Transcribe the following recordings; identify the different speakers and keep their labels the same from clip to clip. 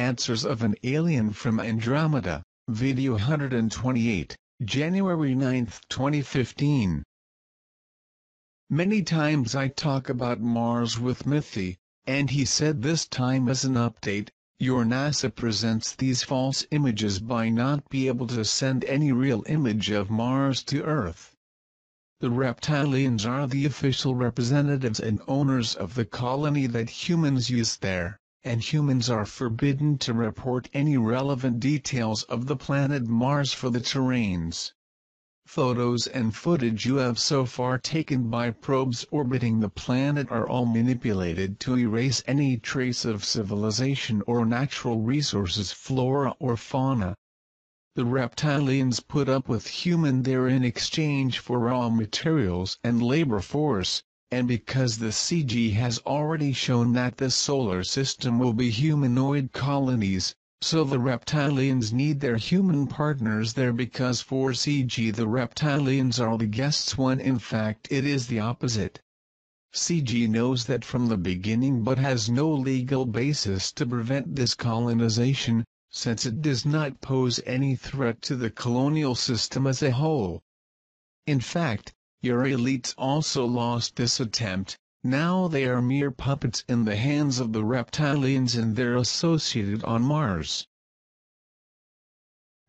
Speaker 1: Answers of an Alien from Andromeda, Video 128, January 9, 2015. Many times I talk about Mars with Mithy, and he said this time as an update, your NASA presents these false images by not be able to send any real image of Mars to Earth. The reptilians are the official representatives and owners of the colony that humans use there, and humans are forbidden to report any relevant details of the planet Mars for the terrains. Photos and footage you have so far taken by probes orbiting the planet are all manipulated to erase any trace of civilization or natural resources, flora or fauna. The reptilians put up with human there in exchange for raw materials and labor force, and because the CG has already shown that the solar system will be humanoid colonies, so the reptilians need their human partners there because for CG the reptilians are the guests when in fact it is the opposite. CG knows that from the beginning but has no legal basis to prevent this colonization, since it does not pose any threat to the colonial system as a whole. In fact, your elites also lost this attempt. Now they are mere puppets in the hands of the reptilians and their associated on Mars.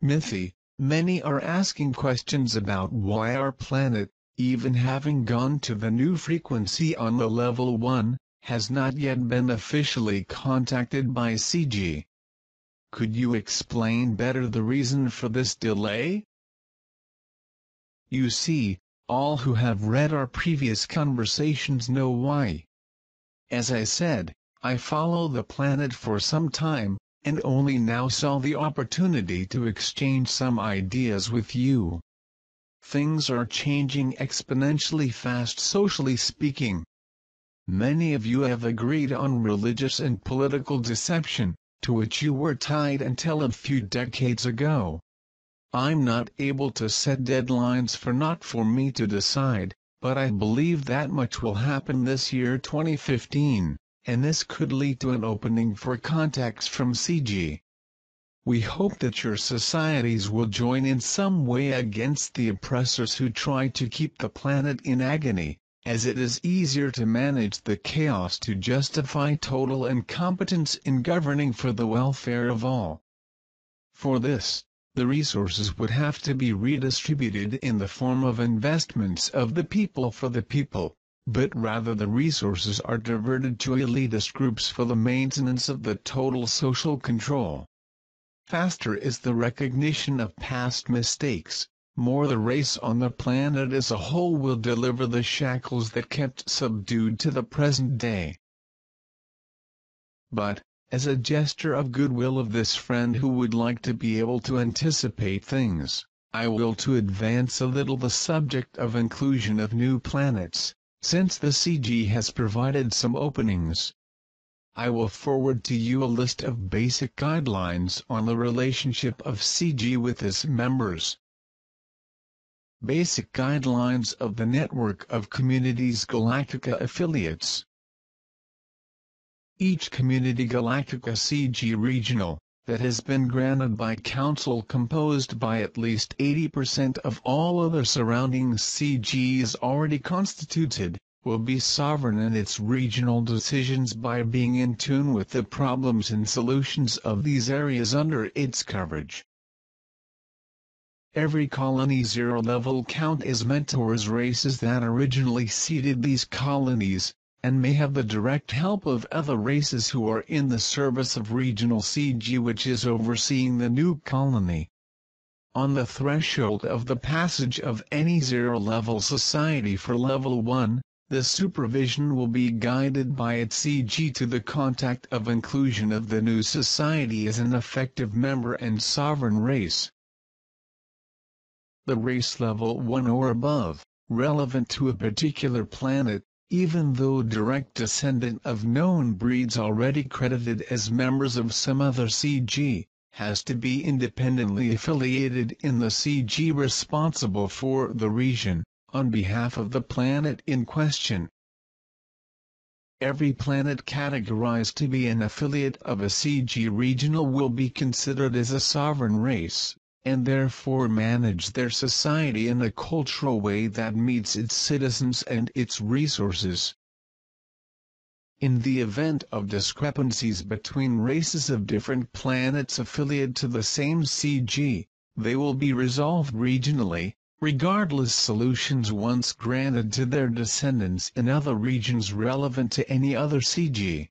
Speaker 1: Mithy, many are asking questions about why our planet, even having gone to the new frequency on the level 1, has not yet been officially contacted by CG. Could you explain better the reason for this delay? You see, all who have read our previous conversations know why. As I said, I follow the planet for some time, and only now saw the opportunity to exchange some ideas with you. Things are changing exponentially fast socially speaking. Many of you have agreed on religious and political deception, to which you were tied until a few decades ago. I'm not able to set deadlines not for me to decide, but I believe that much will happen this year 2015, and this could lead to an opening for contacts from CG. We hope that your societies will join in some way against the oppressors who try to keep the planet in agony, as it is easier to manage the chaos to justify total incompetence in governing for the welfare of all. For this, the resources would have to be redistributed in the form of investments of the people for the people, but rather the resources are diverted to elitist groups for the maintenance of the total social control. Faster is the recognition of past mistakes, more the race on the planet as a whole will deliver the shackles that kept subdued to the present day. But, as a gesture of goodwill of this friend who would like to be able to anticipate things, I will to advance a little the subject of inclusion of new planets, since the CG has provided some openings. I will forward to you a list of basic guidelines on the relationship of CG with its members. Basic guidelines of the Network of Communities Galactica affiliates. Each Community Galactica CG regional, that has been granted by Council composed by at least 80% of all other surrounding CGs already constituted, will be sovereign in its regional decisions by being in tune with the problems and solutions of these areas under its coverage. Every colony zero level count as mentors races that originally seeded these colonies, and may have the direct help of other races who are in the service of regional CG which is overseeing the new colony. On the threshold of the passage of any zero-level society for level 1, the supervision will be guided by its CG to the contact of inclusion of the new society as an effective member and sovereign race. The race level 1 or above, relevant to a particular planet, even though direct descendant of known breeds already credited as members of some other CG, has to be independently affiliated in the CG responsible for the region, on behalf of the planet in question. every planet categorized to be an affiliate of a CG regional will be considered as a sovereign race, and therefore manage their society in a cultural way that meets its citizens and its resources. In the event of discrepancies between races of different planets affiliated to the same CG, they will be resolved regionally, regardless solutions once granted to their descendants in other regions relevant to any other CG.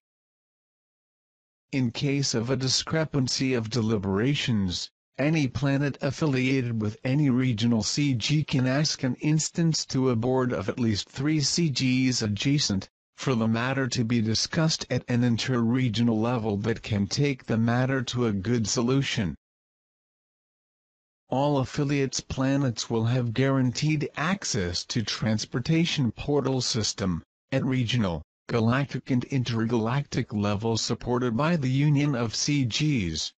Speaker 1: In case of a discrepancy of deliberations, any planet affiliated with any regional CG can ask an instance to a board of at least 3 CGs adjacent, for the matter to be discussed at an inter-regional level that can take the matter to a good solution. All affiliates planets will have guaranteed access to transportation portal system, at regional, galactic and intergalactic levels supported by the Union of CGs.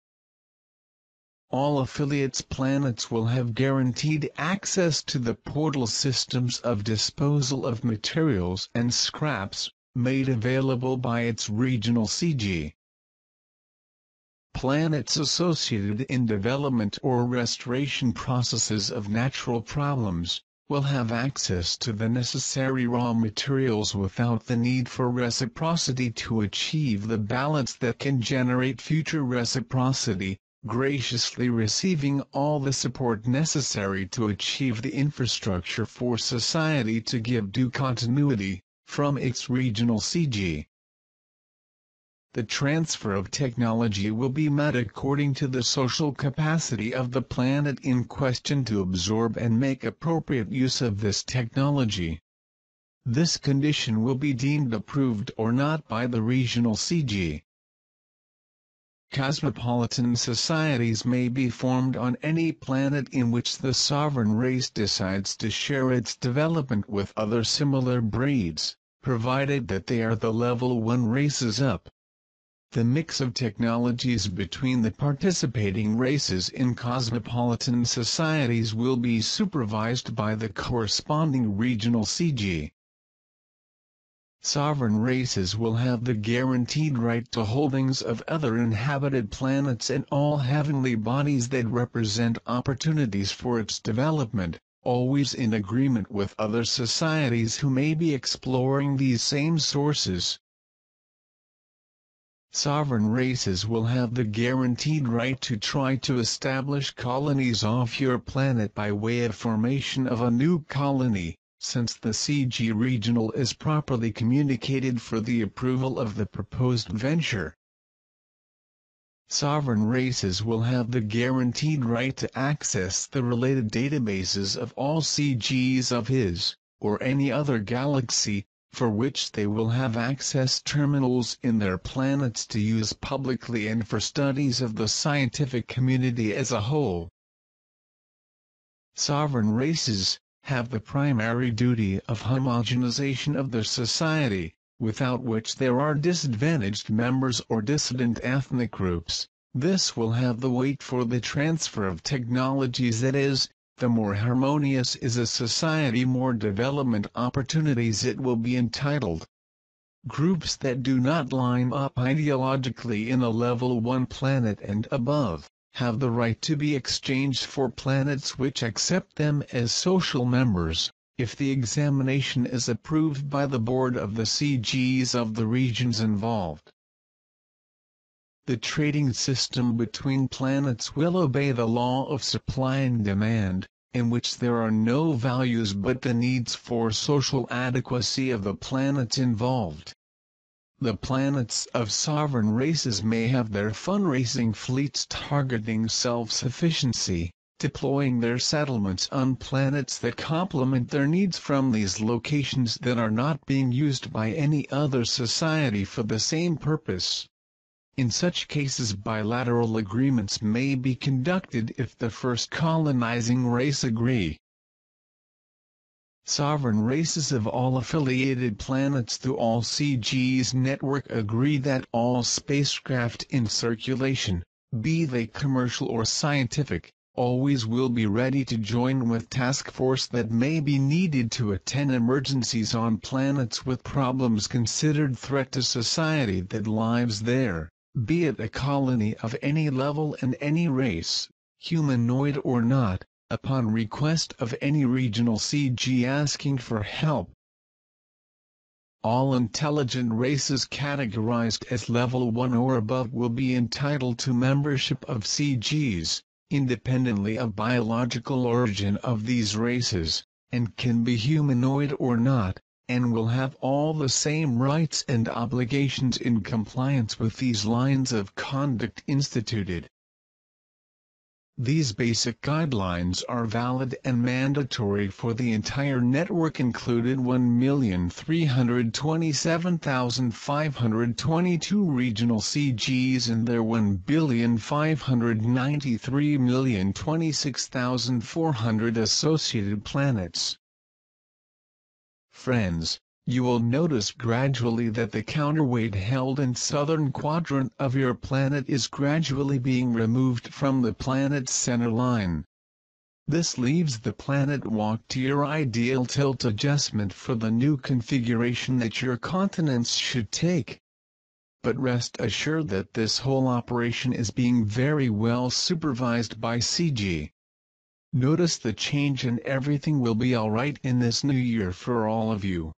Speaker 1: All affiliates planets will have guaranteed access to the portal systems of disposal of materials and scraps, made available by its regional CG. Planets associated in development or restoration processes of natural problems, will have access to the necessary raw materials without the need for reciprocity to achieve the balance that can generate future reciprocity, graciously receiving all the support necessary to achieve the infrastructure for society to give due continuity, from its regional CG. The transfer of technology will be met according to the social capacity of the planet in question to absorb and make appropriate use of this technology. This condition will be deemed approved or not by the regional CG. Cosmopolitan societies may be formed on any planet in which the sovereign race decides to share its development with other similar breeds, provided that they are the level 1 races up. The mix of technologies between the participating races in cosmopolitan societies will be supervised by the corresponding regional CG. Sovereign races will have the guaranteed right to holdings of other inhabited planets and all heavenly bodies that represent opportunities for its development, always in agreement with other societies who may be exploring these same sources. Sovereign races will have the guaranteed right to try to establish colonies off your planet by way of formation of a new colony, since the CG regional is properly communicated for the approval of the proposed venture. Sovereign races will have the guaranteed right to access the related databases of all CGs of his, or any other galaxy, for which they will have access terminals in their planets to use publicly and for studies of the scientific community as a whole. Sovereign races have the primary duty of homogenization of their society, without which there are disadvantaged members or dissident ethnic groups. This will have the weight for the transfer of technologies, that is, the more harmonious is a society, more development opportunities it will be entitled. Groups that do not line up ideologically in a level 1 planet and above, have the right to be exchanged for planets which accept them as social members, if the examination is approved by the board of the CGs of the regions involved. The trading system between planets will obey the law of supply and demand, in which there are no values but the needs for social adequacy of the planets involved. The planets of sovereign races may have their fundraising fleets targeting self-sufficiency, deploying their settlements on planets that complement their needs from these locations that are not being used by any other society for the same purpose. In such cases, bilateral agreements may be conducted if the first colonizing race agree. Sovereign races of all affiliated planets through all CG's network agree that all spacecraft in circulation, be they commercial or scientific, always will be ready to join with task force that may be needed to attend emergencies on planets with problems considered threat to society that lives there, be it a colony of any level and any race, humanoid or not, upon request of any regional CG asking for help. All intelligent races categorized as Level 1 or above will be entitled to membership of CGs, independently of biological origin of these races, and can be humanoid or not, and will have all the same rights and obligations in compliance with these lines of conduct instituted. These basic guidelines are valid and mandatory for the entire network, included 1,327,522 regional CGs and their 1,593,026,400 associated planets. Friends, you will notice gradually that the counterweight held in southern quadrant of your planet is gradually being removed from the planet's center line. This leaves the planet walk to your ideal tilt adjustment for the new configuration that your continents should take. But rest assured that this whole operation is being very well supervised by CG. Notice the change and everything will be alright in this new year for all of you.